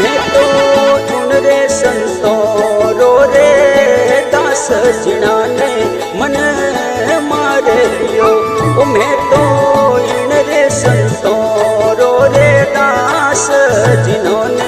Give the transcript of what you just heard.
मैं तो उन रे संतोरो रे दास जिना ने मन मारे लियो। मैं तो इन रे संतोरो रे दास जिन्होंने